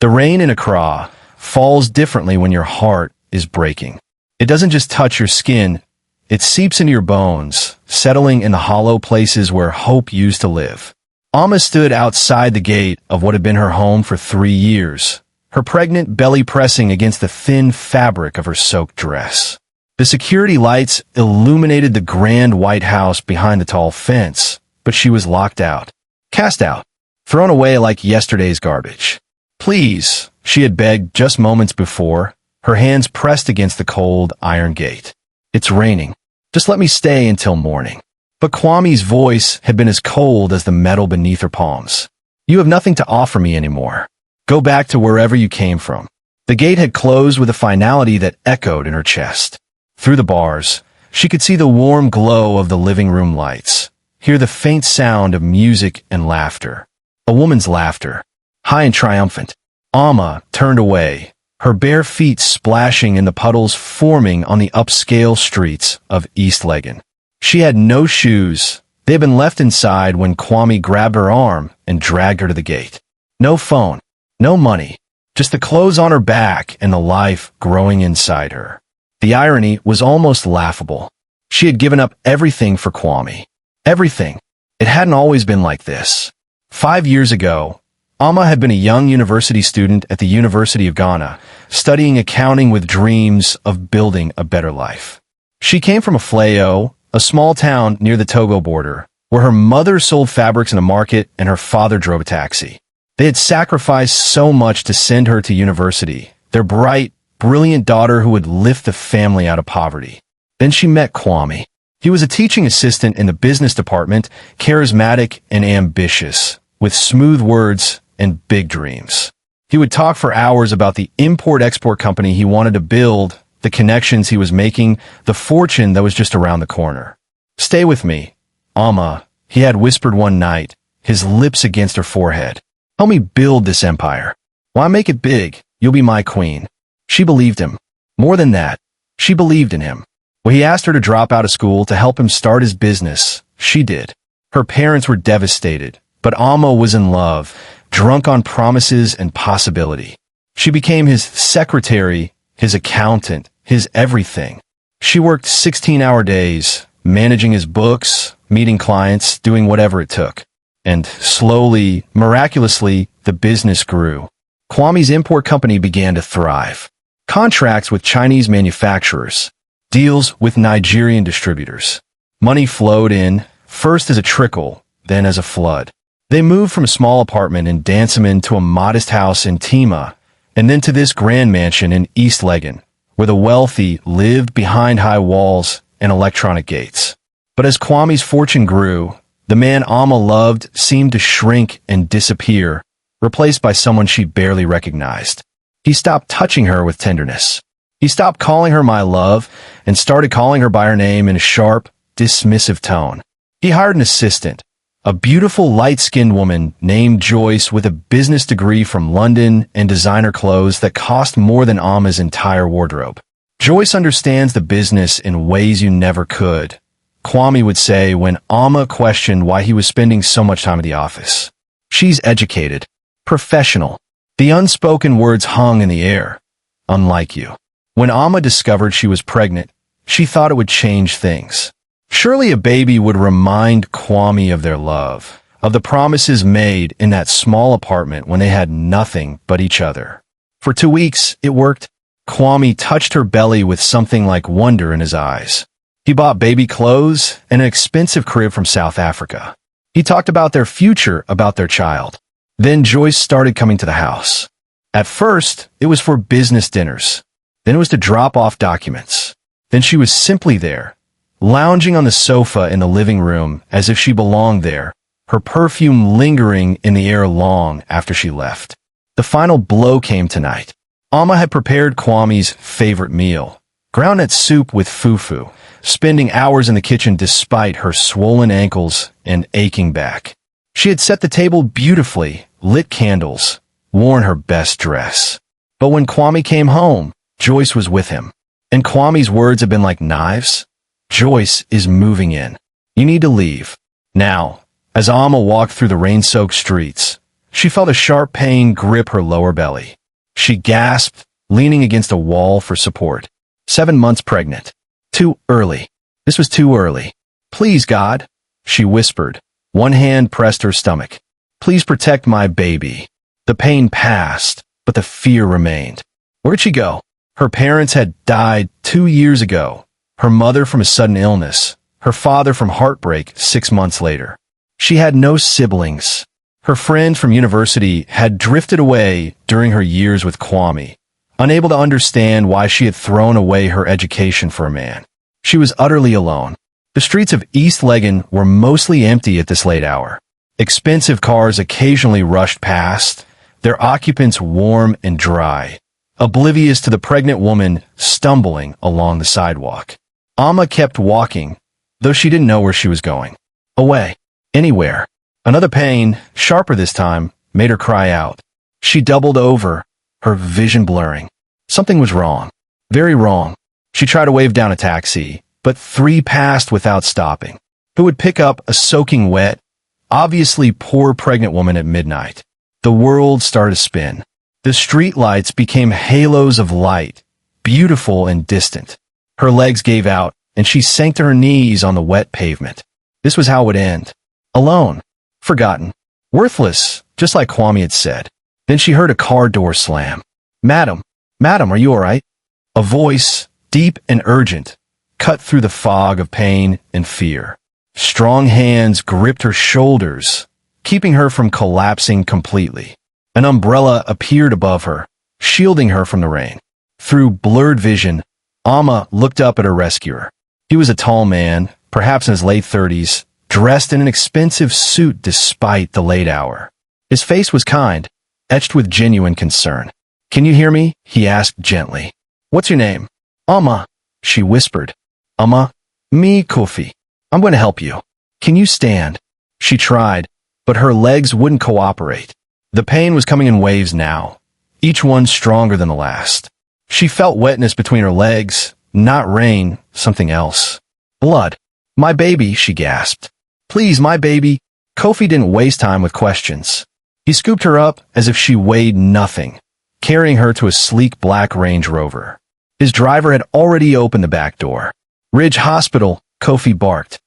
The rain in Accra falls differently when your heart is breaking. It doesn't just touch your skin, it seeps into your bones, settling in the hollow places where hope used to live. Amma stood outside the gate of what had been her home for 3 years, her pregnant belly pressing against the thin fabric of her soaked dress. The security lights illuminated the grand white house behind the tall fence, but she was locked out, cast out, thrown away like yesterday's garbage. "Please," she had begged just moments before, her hands pressed against the cold iron gate. "It's raining. Just let me stay until morning." But Kwame's voice had been as cold as the metal beneath her palms. "You have nothing to offer me anymore. Go back to wherever you came from." The gate had closed with a finality that echoed in her chest. Through the bars, she could see the warm glow of the living room lights, hear the faint sound of music and laughter. A woman's laughter, high and triumphant. Amma turned away, her bare feet splashing in the puddles forming on the upscale streets of East Legon. She had no shoes. They had been left inside when Kwame grabbed her arm and dragged her to the gate. No phone, no money, just the clothes on her back and the life growing inside her. The irony was almost laughable. She had given up everything for Kwame. Everything. It hadn't always been like this. 5 years ago, Amma had been a young university student at the University of Ghana, studying accounting with dreams of building a better life. She came from Afleo, a small town near the Togo border, where her mother sold fabrics in a market and her father drove a taxi. They had sacrificed so much to send her to university, their bright, brilliant daughter who would lift the family out of poverty. Then she met Kwame. He was a teaching assistant in the business department, charismatic and ambitious, with smooth words and big dreams. He would talk for hours about the import-export company he wanted to build, the connections he was making, the fortune that was just around the corner. "Stay with me, Amma," he had whispered one night, his lips against her forehead. "Help me build this empire. Why make it big? You'll be my queen." She believed him. More than that, she believed in him. When he asked her to drop out of school to help him start his business, she did. Her parents were devastated, but Amma was in love, drunk on promises and possibility. She became his secretary, his accountant, his everything. She worked 16-hour days, managing his books, meeting clients, doing whatever it took. And slowly, miraculously, the business grew. Kwame's import company began to thrive. Contracts with Chinese manufacturers, deals with Nigerian distributors. Money flowed in, first as a trickle, then as a flood. They moved from a small apartment in Dansaman to a modest house in Tima, and then to this grand mansion in East Legon, where the wealthy lived behind high walls and electronic gates. But as Kwame's fortune grew, the man Amma loved seemed to shrink and disappear, replaced by someone she barely recognized. He stopped touching her with tenderness. He stopped calling her my love and started calling her by her name in a sharp, dismissive tone. He hired an assistant, a beautiful light-skinned woman named Joyce with a business degree from London and designer clothes that cost more than Amma's entire wardrobe. "Joyce understands the business in ways you never could," Kwame would say when Amma questioned why he was spending so much time at the office. "She's educated, professional." The unspoken words hung in the air. "Unlike you." When Amma discovered she was pregnant, she thought it would change things. Surely a baby would remind Kwame of their love, of the promises made in that small apartment when they had nothing but each other. For 2 weeks, it worked. Kwame touched her belly with something like wonder in his eyes. He bought baby clothes and an expensive crib from South Africa. He talked about their future, about their child. Then Joyce started coming to the house. At first, it was for business dinners. Then it was to drop off documents. Then she was simply there, lounging on the sofa in the living room as if she belonged there, her perfume lingering in the air long after she left. The final blow came tonight. Amma had prepared Kwame's favorite meal, groundnut soup with fufu, spending hours in the kitchen despite her swollen ankles and aching back. She had set the table beautifully, lit candles, worn her best dress. But when Kwame came home, Joyce was with him. And Kwame's words had been like knives. "Joyce is moving in. You need to leave. Now." As Amma walked through the rain-soaked streets, she felt a sharp pain grip her lower belly. She gasped, leaning against a wall for support. 7 months pregnant. Too early. This was too early. Please, God, she whispered. One hand pressed her stomach. Please protect my baby. The pain passed, but the fear remained. Where'd she go? Her parents had died 2 years ago. Her mother from a sudden illness. Her father from heartbreak 6 months later. She had no siblings. Her friend from university had drifted away during her years with Kwame, unable to understand why she had thrown away her education for a man. She was utterly alone. The streets of East Legon were mostly empty at this late hour. Expensive cars occasionally rushed past, their occupants warm and dry, oblivious to the pregnant woman stumbling along the sidewalk. Amma kept walking, though she didn't know where she was going. Away. Anywhere. Another pain, sharper this time, made her cry out. She doubled over, her vision blurring. Something was wrong. Very wrong. She tried to wave down a taxi, but 3 passed without stopping. Who would pick up a soaking wet, obviously poor pregnant woman at midnight? The world started to spin. The streetlights became halos of light, beautiful and distant. Her legs gave out, and she sank to her knees on the wet pavement. This was how it would end. Alone. Forgotten. Worthless, just like Kwame had said. Then she heard a car door slam. Madam, are you all right? A voice, deep and urgent, cut through the fog of pain and fear. Strong hands gripped her shoulders, keeping her from collapsing completely. An umbrella appeared above her, shielding her from the rain. Through blurred vision, Amma looked up at her rescuer. He was a tall man, perhaps in his late 30s, dressed in an expensive suit despite the late hour. His face was kind, etched with genuine concern. Can you hear me? He asked gently. What's your name? Amma, she whispered. Amma, me Kofi. I'm going to help you. Can you stand? She tried, but her legs wouldn't cooperate. The pain was coming in waves now, each one stronger than the last. She felt wetness between her legs, not rain, something else. Blood. My baby, she gasped. Please, my baby. Kofi didn't waste time with questions. He scooped her up as if she weighed nothing, carrying her to a sleek black Range Rover. His driver had already opened the back door. Ridge Hospital, Kofi barked.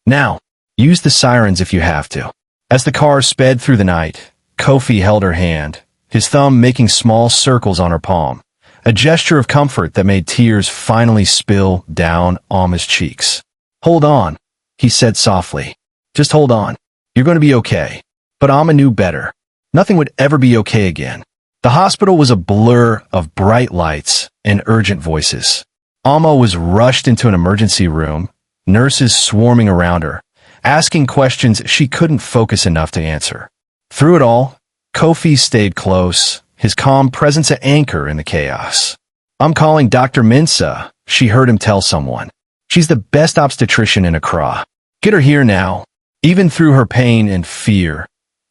Now, use the sirens if you have to. As the car sped through the night, Kofi held her hand, his thumb making small circles on her palm, a gesture of comfort that made tears finally spill down Amma's cheeks. Hold on, he said softly. Just hold on. You're going to be okay. But Amma knew better. Nothing would ever be okay again. The hospital was a blur of bright lights and urgent voices. Amma was rushed into an emergency room, nurses swarming around her, asking questions she couldn't focus enough to answer. Through it all, Kofi stayed close, his calm presence an anchor in the chaos. I'm calling Dr. Mensah, she heard him tell someone. She's the best obstetrician in Accra. Get her here now. Even through her pain and fear,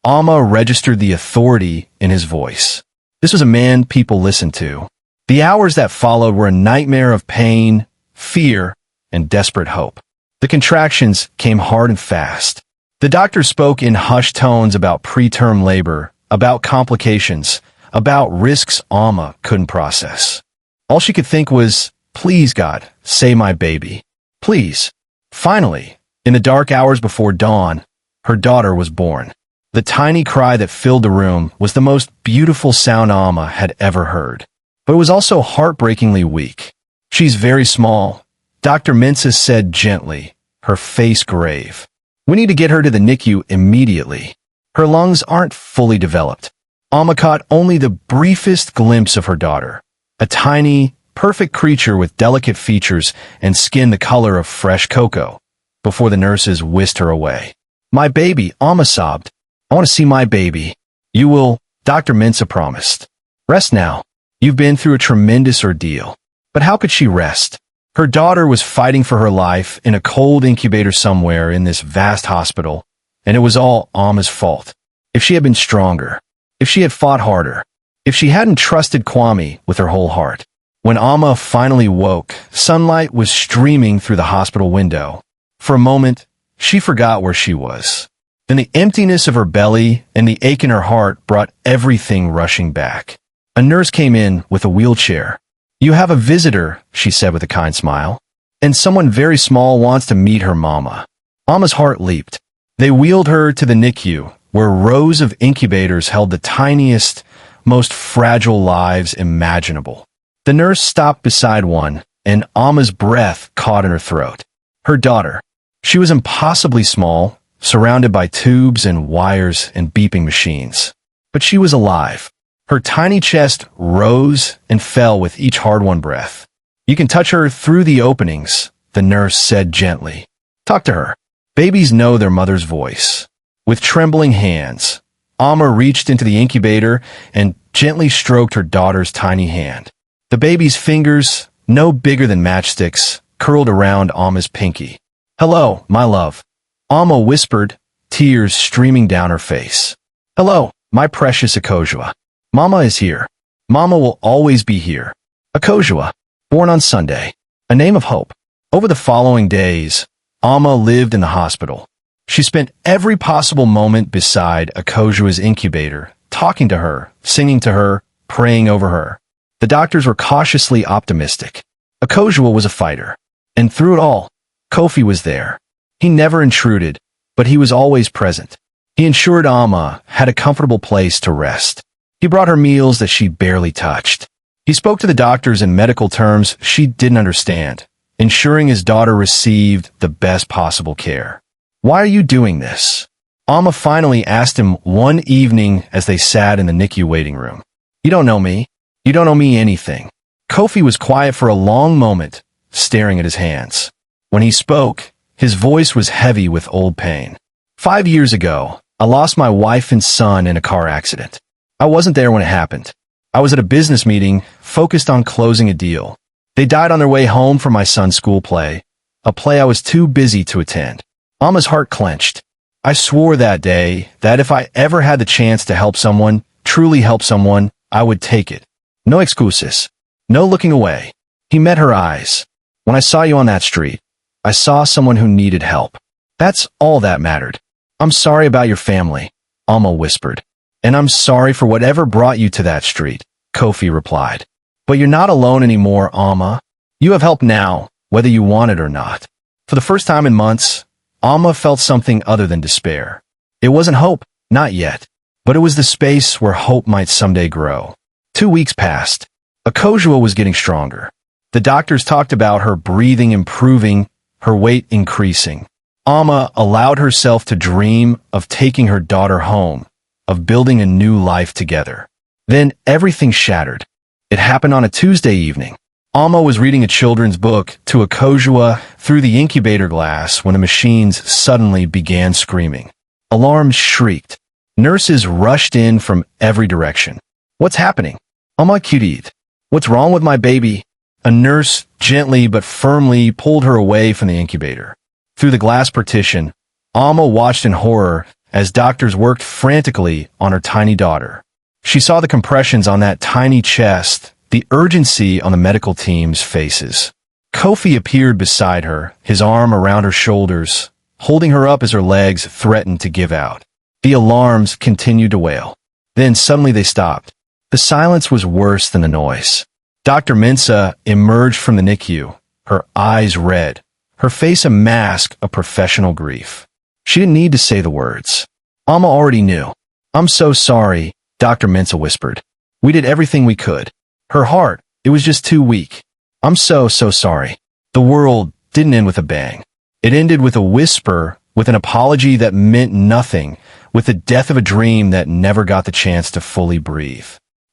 Amma registered the authority in his voice. This was a man people listened to. The hours that followed were a nightmare of pain, fear, and desperate hope. The contractions came hard and fast. The doctor spoke in hushed tones about preterm labor, about complications, about risks Amma couldn't process. All she could think was, please, God, save my baby. Please. Finally, in the dark hours before dawn, her daughter was born. The tiny cry that filled the room was the most beautiful sound Amma had ever heard. But it was also heartbreakingly weak. She's very small, Dr. Mensah said gently, her face grave. We need to get her to the NICU immediately. Her lungs aren't fully developed. Amma caught only the briefest glimpse of her daughter, a tiny, perfect creature with delicate features and skin the color of fresh cocoa, before the nurses whisked her away. My baby, Amma sobbed. I want to see my baby. You will, Dr. Mensah promised. Rest now. You've been through a tremendous ordeal. But how could she rest? Her daughter was fighting for her life in a cold incubator somewhere in this vast hospital, and it was all Amma's fault. If she had been stronger, if she had fought harder, if she hadn't trusted Kwame with her whole heart. When Amma finally woke, sunlight was streaming through the hospital window. For a moment, she forgot where she was. Then the emptiness of her belly and the ache in her heart brought everything rushing back. A nurse came in with a wheelchair. "You have a visitor," she said with a kind smile. "And someone very small wants to meet her mama." Alma's heart leaped. They wheeled her to the NICU, where rows of incubators held the tiniest, most fragile lives imaginable. The nurse stopped beside one, and Alma's breath caught in her throat. Her daughter. She was impossibly small, surrounded by tubes and wires and beeping machines. But she was alive. Her tiny chest rose and fell with each hard-won breath. "You can touch her through the openings," the nurse said gently. "Talk to her." Babies know their mother's voice. With trembling hands, Alma reached into the incubator and gently stroked her daughter's tiny hand. The baby's fingers, no bigger than matchsticks, curled around Alma's pinky. "Hello, my love," Alma whispered, tears streaming down her face. "Hello, my precious Akojua. Mama is here. Mama will always be here." Akojua, born on Sunday, a name of hope. Over the following days, Alma lived in the hospital. She spent every possible moment beside Akojua's incubator, talking to her, singing to her, praying over her. The doctors were cautiously optimistic. Akojua was a fighter. And through it all, Kofi was there. He never intruded, but he was always present. He ensured Alma had a comfortable place to rest. He brought her meals that she barely touched. He spoke to the doctors in medical terms she didn't understand, ensuring his daughter received the best possible care. "Why are you doing this?" Alma finally asked him one evening as they sat in the NICU waiting room. "You don't know me. You don't owe me anything." Kofi was quiet for a long moment, staring at his hands. When he spoke, his voice was heavy with old pain. 5 years ago, I lost my wife and son in a car accident. I wasn't there when it happened. I was at a business meeting, focused on closing a deal. They died on their way home from my son's school play, a play I was too busy to attend. Alma's heart clenched. I swore that day that if I ever had the chance to help someone, truly help someone, I would take it. No excuses. No looking away. He met her eyes. "When I saw you on that street, I saw someone who needed help. That's all that mattered." "I'm sorry about your family," Alma whispered. "And I'm sorry for whatever brought you to that street," Kofi replied. "But you're not alone anymore, Alma. You have help now, whether you want it or not." For the first time in months, Alma felt something other than despair. It wasn't hope, not yet, but it was the space where hope might someday grow. 2 weeks passed. Akojua was getting stronger. The doctors talked about her breathing improving, her weight increasing. Alma allowed herself to dream of taking her daughter home, of building a new life together. Then everything shattered. It happened on a Tuesday evening. Alma was reading a children's book to Akojua through the incubator glass when the machines suddenly began screaming. Alarms shrieked. Nurses rushed in from every direction. "What's happening?" "Alma Cutie. What's wrong with my baby?" A nurse gently but firmly pulled her away from the incubator. Through the glass partition, Alma watched in horror as doctors worked frantically on her tiny daughter. She saw the compressions on that tiny chest, the urgency on the medical team's faces. Kofi appeared beside her, his arm around her shoulders, holding her up as her legs threatened to give out. The alarms continued to wail. Then suddenly they stopped. The silence was worse than the noise. Dr. Mensah emerged from the NICU, her eyes red, her face a mask of professional grief. She didn't need to say the words. Alma already knew. "I'm so sorry," Dr. Mensah whispered. "We did everything we could." Her heart, it was just too weak. "I'm so sorry." The world didn't end with a bang. It ended with a whisper, with an apology that meant nothing, with the death of a dream that never got the chance to fully breathe.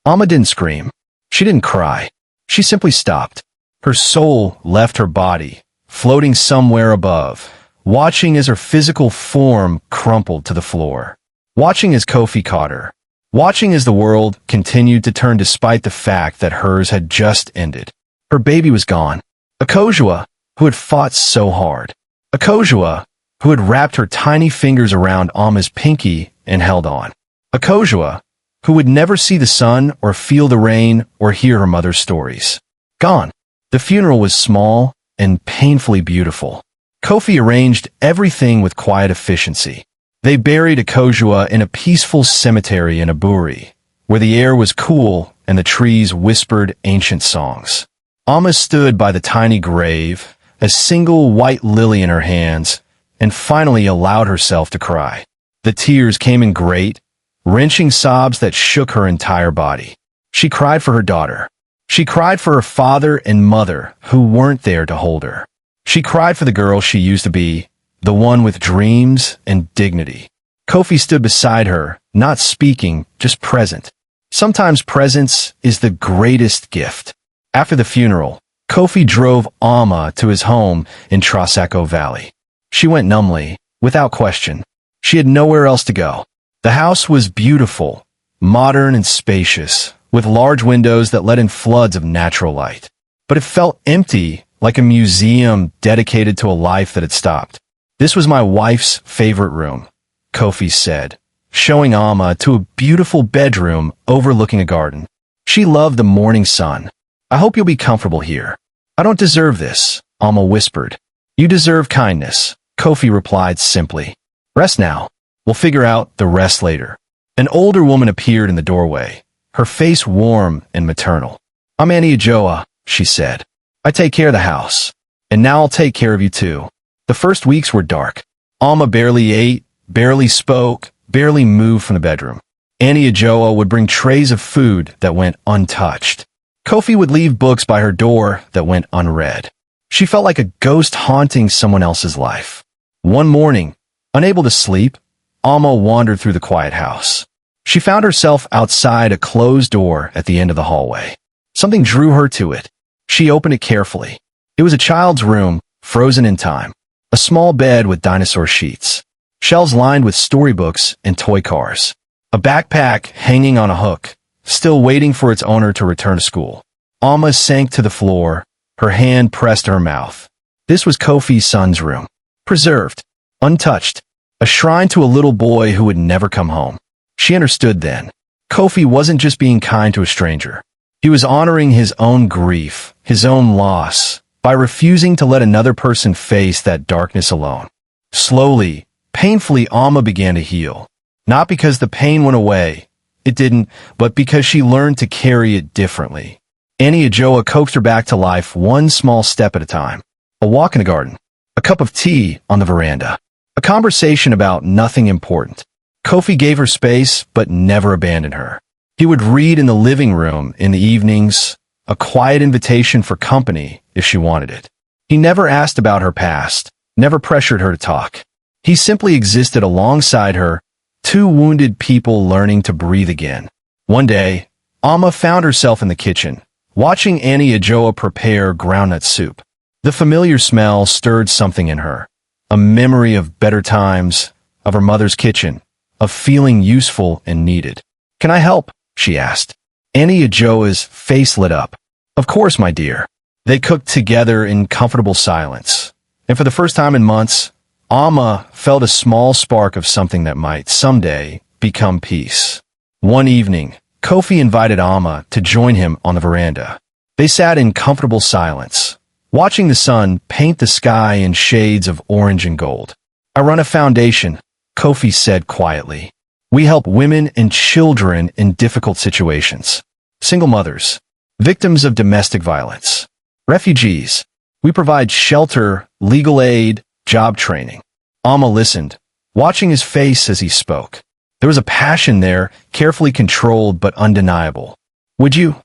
Alma didn't scream. She didn't cry. She simply stopped. Her soul left her body, floating somewhere above, watching as her physical form crumpled to the floor, watching as Kofi caught her, watching as the world continued to turn despite the fact that hers had just ended. Her baby was gone. Akojua, who had fought so hard. Akojua, who had wrapped her tiny fingers around Alma's pinky and held on. Akojua, who would never see the sun or feel the rain or hear her mother's stories. Gone. The funeral was small and painfully beautiful. Kofi arranged everything with quiet efficiency. They buried Akojua in a peaceful cemetery in Aburi, where the air was cool and the trees whispered ancient songs. Amma stood by the tiny grave, a single white lily in her hands, and finally allowed herself to cry. The tears came in great, wrenching sobs that shook her entire body. She cried for her daughter. She cried for her father and mother who weren't there to hold her. She cried for the girl she used to be, the one with dreams and dignity. Kofi stood beside her, not speaking, just present. Sometimes presence is the greatest gift. After the funeral, Kofi drove Amma to his home in Trasacco Valley. She went numbly, without question. She had nowhere else to go. The house was beautiful, modern and spacious, with large windows that let in floods of natural light. But it felt empty, like a museum dedicated to a life that had stopped. "This was my wife's favorite room," Kofi said, showing Amma to a beautiful bedroom overlooking a garden. "She loved the morning sun. I hope you'll be comfortable here." "I don't deserve this," Amma whispered. "You deserve kindness," Kofi replied simply. "Rest now. We'll figure out the rest later." An older woman appeared in the doorway, her face warm and maternal. "I'm Annie Ajoa," she said. "I take care of the house. And now I'll take care of you too." The first weeks were dark. Alma barely ate, barely spoke, barely moved from the bedroom. Annie Ajoa would bring trays of food that went untouched. Kofi would leave books by her door that went unread. She felt like a ghost haunting someone else's life. One morning, unable to sleep, Alma wandered through the quiet house. She found herself outside a closed door at the end of the hallway. Something drew her to it. She opened it carefully. It was a child's room, frozen in time. A small bed with dinosaur sheets. Shelves lined with storybooks and toy cars. A backpack hanging on a hook, still waiting for its owner to return to school. Alma sank to the floor, her hand pressed to her mouth. This was Kofi's son's room. Preserved, untouched, a shrine to a little boy who would never come home. She understood then. Kofi wasn't just being kind to a stranger. He was honoring his own grief, his own loss, by refusing to let another person face that darkness alone. Slowly, painfully, Alma began to heal. Not because the pain went away. It didn't, but because she learned to carry it differently. Annie Ajoa coaxed her back to life one small step at a time. A walk in the garden. A cup of tea on the veranda. A conversation about nothing important. Kofi gave her space, but never abandoned her. He would read in the living room in the evenings, a quiet invitation for company if she wanted it. He never asked about her past, never pressured her to talk. He simply existed alongside her, two wounded people learning to breathe again. One day, Alma found herself in the kitchen, watching Annie Ajoa prepare groundnut soup. The familiar smell stirred something in her, a memory of better times, of her mother's kitchen, of feeling useful and needed. "Can I help?" she asked. Annie Ajoa's face lit up. "Of course, my dear." They cooked together in comfortable silence, and for the first time in months, Alma felt a small spark of something that might someday become peace. One evening, Kofi invited Alma to join him on the veranda. They sat in comfortable silence, watching the sun paint the sky in shades of orange and gold. "I run a foundation," Kofi said quietly. "We help women and children in difficult situations. Single mothers, victims of domestic violence, refugees. We provide shelter, legal aid, job training." Alma listened, watching his face as he spoke. There was a passion there, carefully controlled but undeniable. Would you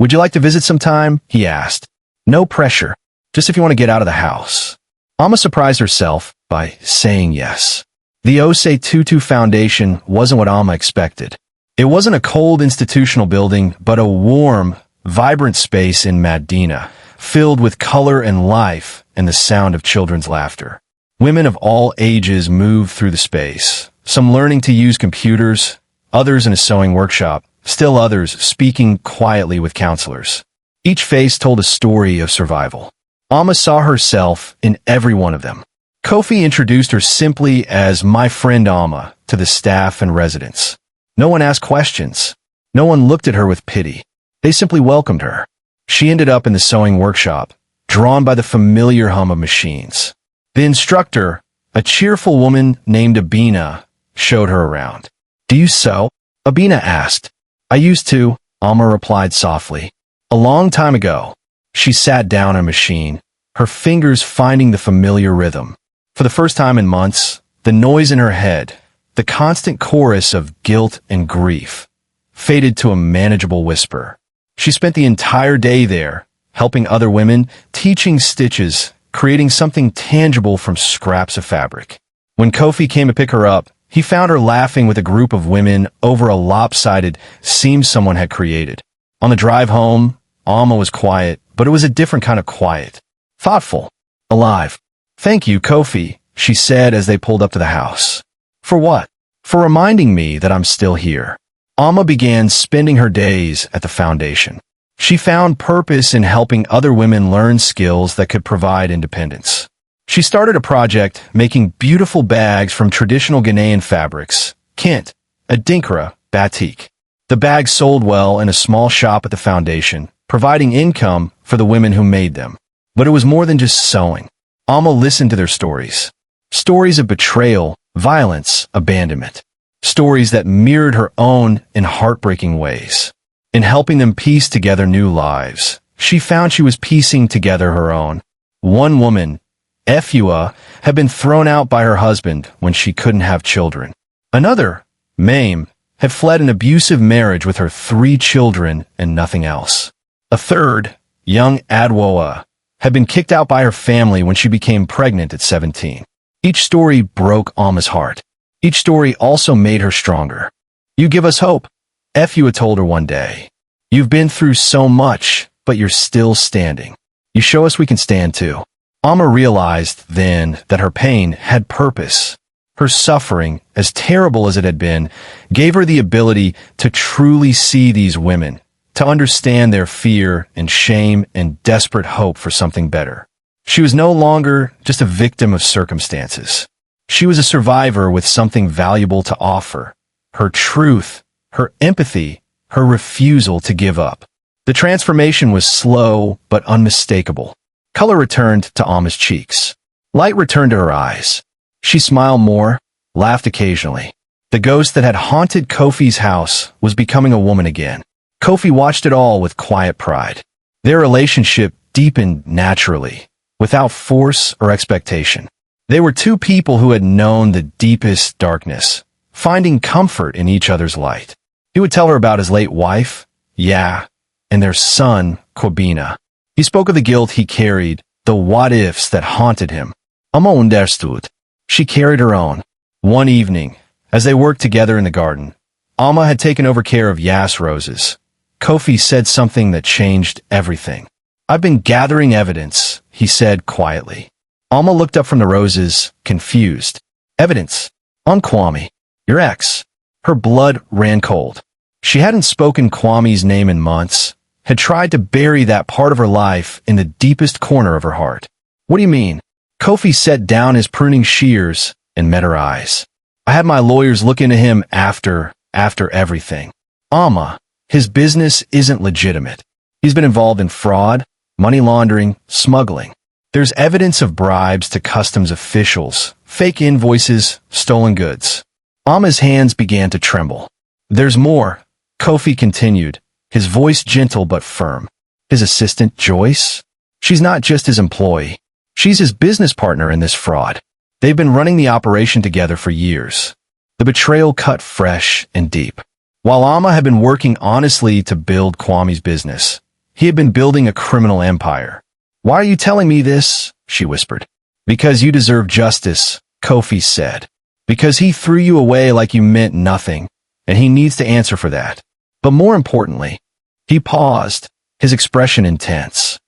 like to visit sometime?" he asked. "No pressure, just if you want to get out of the house." Alma surprised herself by saying yes. The Ose Tutu Foundation wasn't what Alma expected. It wasn't a cold institutional building, but a warm, vibrant space in Medina, filled with color and life and the sound of children's laughter. Women of all ages moved through the space, some learning to use computers, others in a sewing workshop, still others speaking quietly with counselors. Each face told a story of survival. Alma saw herself in every one of them. Kofi introduced her simply as "my friend Alma" to the staff and residents. No one asked questions. No one looked at her with pity. They simply welcomed her. She ended up in the sewing workshop, drawn by the familiar hum of machines. The instructor, a cheerful woman named Abina, showed her around. "Do you sew?" Abina asked. "I used to," Alma replied softly. "A long time ago." She sat down on a machine, her fingers finding the familiar rhythm. For the first time in months, the noise in her head, the constant chorus of guilt and grief, faded to a manageable whisper. She spent the entire day there, helping other women, teaching stitches, creating something tangible from scraps of fabric. When Kofi came to pick her up, he found her laughing with a group of women over a lopsided seam someone had created. On the drive home, Alma was quiet, but it was a different kind of quiet. Thoughtful. Alive. "Thank you, Kofi," she said as they pulled up to the house. "For what?" "For reminding me that I'm still here." Alma began spending her days at the foundation. She found purpose in helping other women learn skills that could provide independence. She started a project making beautiful bags from traditional Ghanaian fabrics, Kent, a Dinkra, batik. The bags sold well in a small shop at the foundation, providing income for the women who made them. But it was more than just sewing. Alma listened to their stories. Stories of betrayal, violence, abandonment. Stories that mirrored her own in heartbreaking ways. In helping them piece together new lives, she found she was piecing together her own. One woman, Efua, had been thrown out by her husband when she couldn't have children. Another, Mame, had fled an abusive marriage with her 3 children and nothing else. A third, young Adwoa, had been kicked out by her family when she became pregnant at 17. Each story broke Alma's heart. Each story also made her stronger. "You give us hope," Efua told her one day. "You've been through so much, but you're still standing. You show us we can stand too." Alma realized then that her pain had purpose. Her suffering, as terrible as it had been, gave her the ability to truly see these women, to understand their fear and shame and desperate hope for something better. She was no longer just a victim of circumstances. She was a survivor with something valuable to offer. Her truth, her empathy, her refusal to give up. The transformation was slow but unmistakable. Color returned to Alma's cheeks. Light returned to her eyes. She smiled more, laughed occasionally. The ghost that had haunted Kofi's house was becoming a woman again. Kofi watched it all with quiet pride. Their relationship deepened naturally, without force or expectation. They were 2 people who had known the deepest darkness, finding comfort in each other's light. He would tell her about his late wife, and their son, Kobina. He spoke of the guilt he carried, the what-ifs that haunted him. Alma understood. She carried her own. One evening, as they worked together in the garden, Alma had taken over care of Yas roses. Kofi said something that changed everything. "I've been gathering evidence," he said quietly. Alma looked up from the roses, confused. "Evidence? On Kwame, your ex." Her blood ran cold. She hadn't spoken Kwame's name in months, had tried to bury that part of her life in the deepest corner of her heart. "What do you mean?" Kofi set down his pruning shears and met her eyes. "I had my lawyers look into him after everything. Alma, his business isn't legitimate. He's been involved in fraud, money laundering, smuggling. There's evidence of bribes to customs officials, fake invoices, stolen goods." Alma's hands began to tremble. "There's more," Kofi continued, his voice gentle but firm. "His assistant, Joyce? She's not just his employee. She's his business partner in this fraud. They've been running the operation together for years." The betrayal cut fresh and deep. While Alma had been working honestly to build Kwame's business, he had been building a criminal empire. "Why are you telling me this?" she whispered. "Because you deserve justice," Kofi said. "Because he threw you away like you meant nothing, and he needs to answer for that. But more importantly," he paused, his expression intense,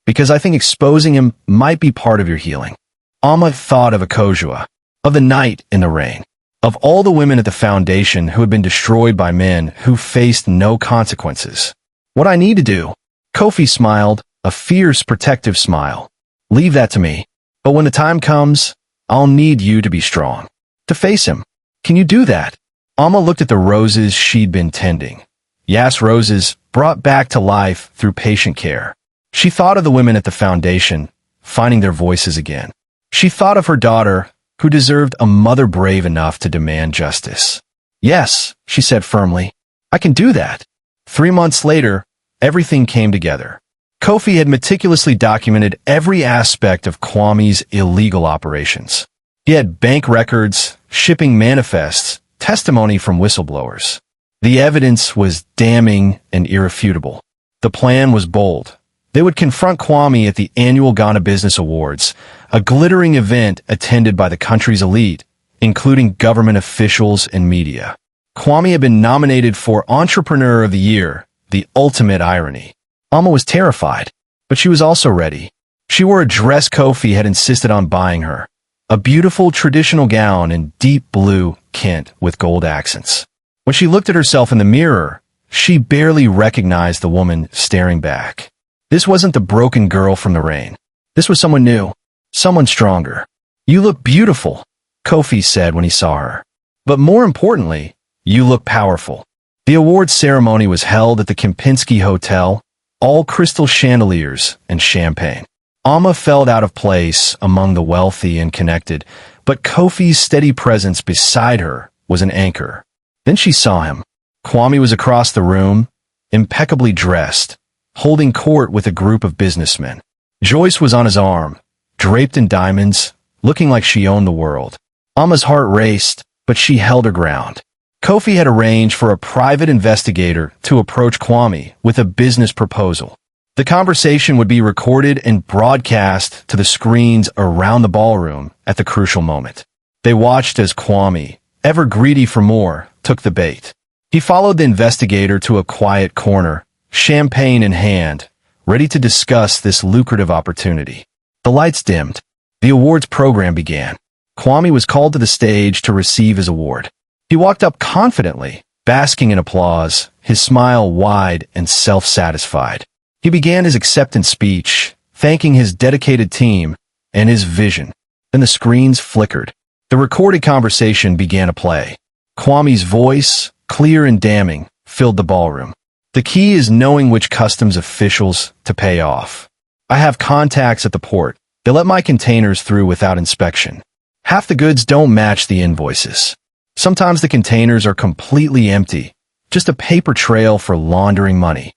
"because I think exposing him might be part of your healing." Alma thought of Akojua, of the night in the rain, of all the women at the foundation who had been destroyed by men who faced no consequences. "What I need to do," Kofi smiled, a fierce protective smile. "Leave that to me. But when the time comes, I'll need you to be strong. To face him. Can you do that?" Alma looked at the roses she'd been tending. Yas roses brought back to life through patient care. She thought of the women at the foundation, finding their voices again. She thought of her daughter, who deserved a mother brave enough to demand justice. "Yes," she said firmly, "I can do that." 3 months later, everything came together. Kofi had meticulously documented every aspect of Kwame's illegal operations. He had bank records, shipping manifests, testimony from whistleblowers. The evidence was damning and irrefutable. The plan was bold. They would confront Kwame at the annual Ghana Business Awards, a glittering event attended by the country's elite, including government officials and media. Kwame had been nominated for Entrepreneur of the Year, the ultimate irony. Alma was terrified, but she was also ready. She wore a dress Kofi had insisted on buying her, a beautiful traditional gown in deep blue Kent with gold accents. When she looked at herself in the mirror, she barely recognized the woman staring back. This wasn't the broken girl from the rain. This was someone new, someone stronger. "You look beautiful," Kofi said when he saw her. "But more importantly, you look powerful." The awards ceremony was held at the Kempinski Hotel, all crystal chandeliers and champagne. Alma felt out of place among the wealthy and connected, but Kofi's steady presence beside her was an anchor. Then she saw him. Kwame was across the room, impeccably dressed, holding court with a group of businessmen. Joyce was on his arm, draped in diamonds, looking like she owned the world. Alma's heart raced, but she held her ground. Kofi had arranged for a private investigator to approach Kwame with a business proposal. The conversation would be recorded and broadcast to the screens around the ballroom at the crucial moment. They watched as Kwame, ever greedy for more, took the bait. He followed the investigator to a quiet corner, champagne in hand, ready to discuss this lucrative opportunity. The lights dimmed. The awards program began. Kwame was called to the stage to receive his award. He walked up confidently, basking in applause, his smile wide and self-satisfied. He began his acceptance speech, thanking his dedicated team and his vision. Then the screens flickered. The recorded conversation began to play. Kwame's voice, clear and damning, filled the ballroom. "The key is knowing which customs officials to pay off. I have contacts at the port. They let my containers through without inspection. Half the goods don't match the invoices. Sometimes the containers are completely empty, just a paper trail for laundering money."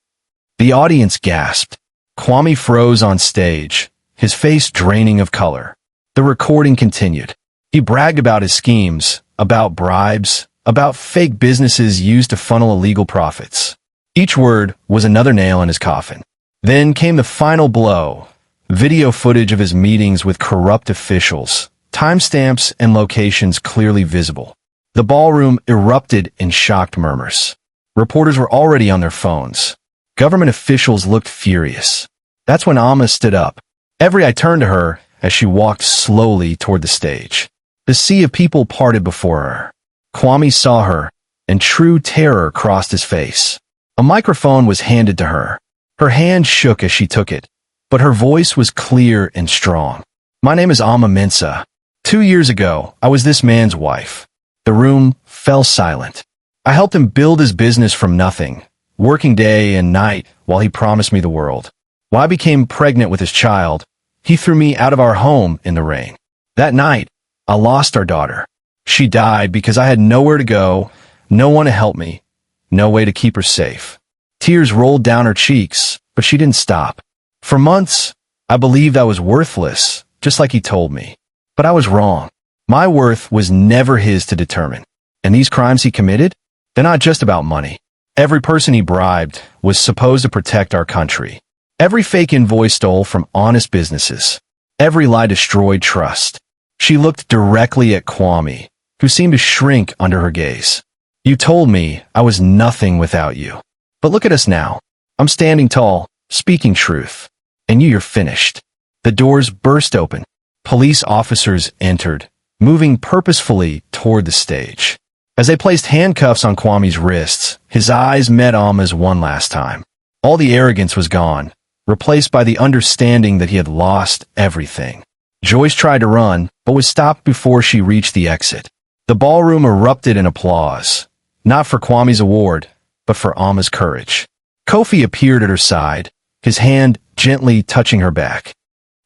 The audience gasped. Kwame froze on stage, his face draining of color. The recording continued. He bragged about his schemes, about bribes, about fake businesses used to funnel illegal profits. Each word was another nail in his coffin. Then came the final blow, video footage of his meetings with corrupt officials, timestamps and locations clearly visible. The ballroom erupted in shocked murmurs. Reporters were already on their phones. Government officials looked furious. That's when Alma stood up. Every eye turned to her as she walked slowly toward the stage. The sea of people parted before her. Kwame saw her, and true terror crossed his face. A microphone was handed to her. Her hand shook as she took it, but her voice was clear and strong. "My name is Alma Mensah. 2 years ago, I was this man's wife." The room fell silent. "I helped him build his business from nothing, working day and night while he promised me the world. When I became pregnant with his child, he threw me out of our home in the rain. That night, I lost our daughter. She died because I had nowhere to go, no one to help me, no way to keep her safe." Tears rolled down her cheeks, but she didn't stop. "For months, I believed I was worthless, just like he told me. But I was wrong. My worth was never his to determine. And these crimes he committed? They're not just about money. Every person he bribed was supposed to protect our country. Every fake invoice stole from honest businesses. Every lie destroyed trust." She looked directly at Kwame, who seemed to shrink under her gaze. "You told me I was nothing without you. But look at us now. I'm standing tall, speaking truth. And you're finished." The doors burst open. Police officers entered, moving purposefully toward the stage. As they placed handcuffs on Kwame's wrists, his eyes met Alma's one last time. All the arrogance was gone, replaced by the understanding that he had lost everything. Joyce tried to run, but was stopped before she reached the exit. The ballroom erupted in applause, not for Kwame's award, but for Alma's courage. Kofi appeared at her side, his hand gently touching her back.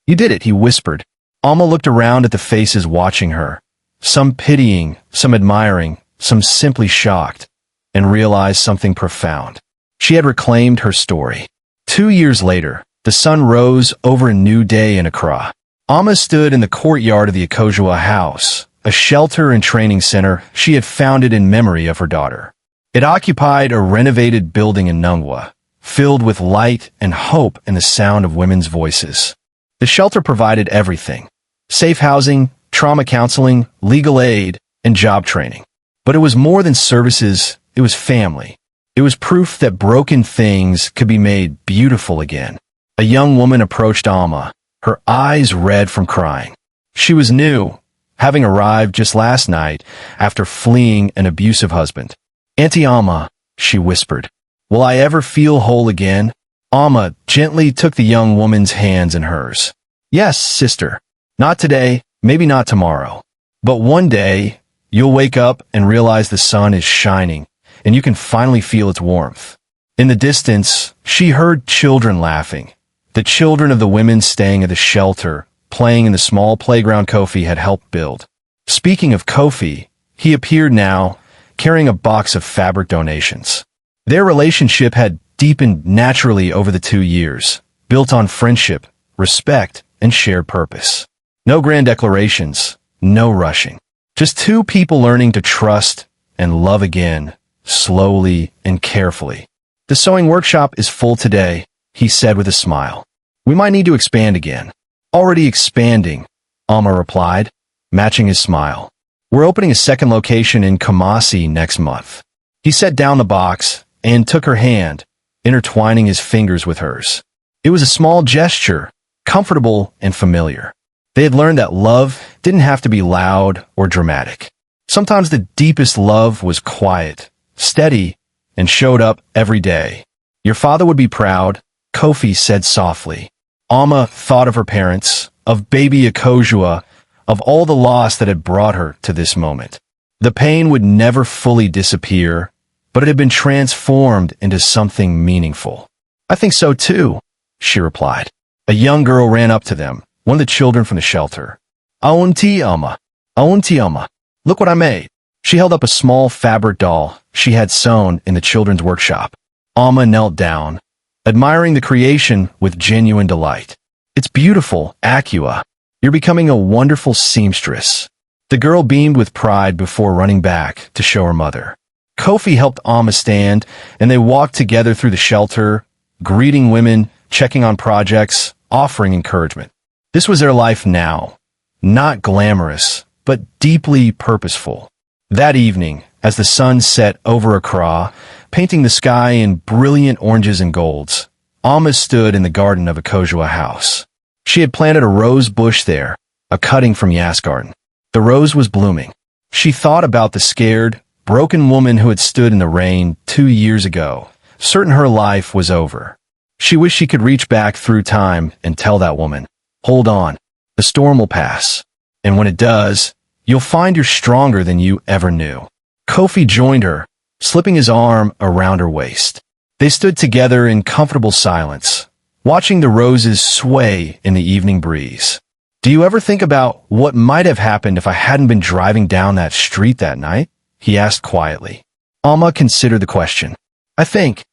"You did it," he whispered. Alma looked around at the faces watching her, some pitying, some admiring, some simply shocked, and realized something profound. She had reclaimed her story. 2 years later, the sun rose over a new day in Accra. Amma stood in the courtyard of the Akojua house, a shelter and training center she had founded in memory of her daughter. It occupied a renovated building in Nungwa, filled with light and hope and the sound of women's voices. The shelter provided everything: safe housing, trauma counseling, legal aid, and job training. But it was more than services, it was family. It was proof that broken things could be made beautiful again. A young woman approached Amma, her eyes red from crying. She was new, having arrived just last night after fleeing an abusive husband. "Auntie Amma," she whispered, "will I ever feel whole again?" Amma gently took the young woman's hands in hers. "Yes, sister. Not today, maybe not tomorrow. But one day, you'll wake up and realize the sun is shining, and you can finally feel its warmth." In the distance, she heard children laughing, the children of the women staying at the shelter, playing in the small playground Kofi had helped build. Speaking of Kofi, he appeared now, carrying a box of fabric donations. Their relationship had deepened naturally over the 2 years, built on friendship, respect, and shared purpose. No grand declarations, no rushing. Just two people learning to trust and love again, slowly and carefully. "The sewing workshop is full today," he said with a smile. "We might need to expand again." "Already expanding," Amma replied, matching his smile. "We're opening a second location in Kumasi next month." He set down the box and took her hand, intertwining his fingers with hers. It was a small gesture, comfortable and familiar. They had learned that love didn't have to be loud or dramatic. Sometimes the deepest love was quiet, steady, and showed up every day. "Your father would be proud," Kofi said softly. Amma thought of her parents, of baby Akojua, of all the loss that had brought her to this moment. The pain would never fully disappear, but it had been transformed into something meaningful. "I think so too," she replied. A young girl ran up to them, one of the children from the shelter. "Auntie Amma, Auntie Amma, look what I made." She held up a small fabric doll she had sewn in the children's workshop. Amma knelt down, admiring the creation with genuine delight. "It's beautiful, Akua. You're becoming a wonderful seamstress." The girl beamed with pride before running back to show her mother. Kofi helped Amma stand, and they walked together through the shelter, greeting women, checking on projects, offering encouragement. This was their life now, not glamorous, but deeply purposeful. That evening, as the sun set over Accra, painting the sky in brilliant oranges and golds, Amma stood in the garden of Akojua house. She had planted a rose bush there, a cutting from Yas garden. The rose was blooming. She thought about the scared, broken woman who had stood in the rain 2 years ago, certain her life was over. She wished she could reach back through time and tell that woman, "Hold on, the storm will pass. And when it does, you'll find you're stronger than you ever knew." Kofi joined her, slipping his arm around her waist. They stood together in comfortable silence, watching the roses sway in the evening breeze. "Do you ever think about what might have happened if I hadn't been driving down that street that night?" he asked quietly. Amma considered the question. I think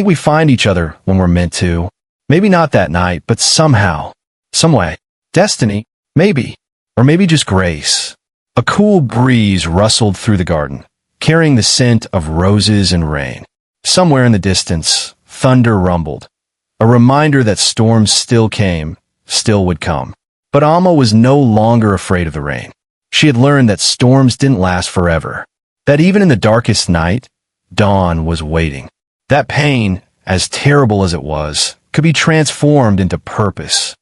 we find each other when we're meant to. Maybe not that night, but somehow, some way. Destiny, maybe. Or maybe just grace." A cool breeze rustled through the garden, carrying the scent of roses and rain. Somewhere in the distance, thunder rumbled, a reminder that storms still came, still would come. But Amma was no longer afraid of the rain. She had learned that storms didn't last forever, that even in the darkest night, dawn was waiting. That pain, as terrible as it was, could be transformed into purpose,